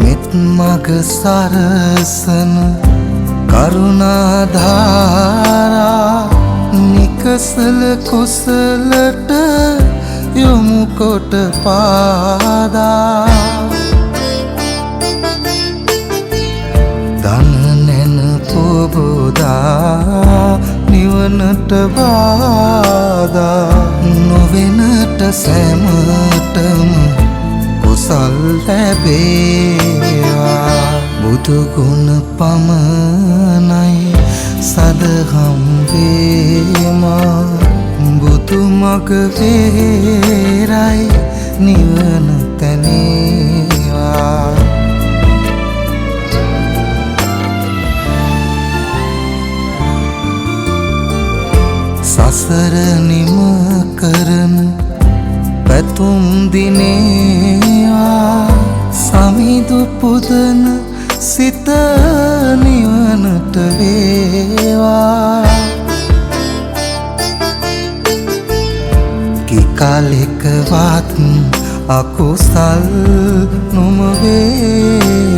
මෙත් මග සරසන කරුණාධාරා නිකසල කුසලට යොමු කොට පාදා දන නැන පොබෝදා නිවනට බාධා නොවෙනට සැමටම කුසල් ලැබේවා බුදු ගුණ පමණයි සදහම් වේමා බුදු මග වේරයි නිවන තැනේවා සසර නිම කරන පැතුම් දිනේවා සමිඳු පුදන සිත නිවනට වේවා කිකාලෙකවත් අකුසල් නොම වේ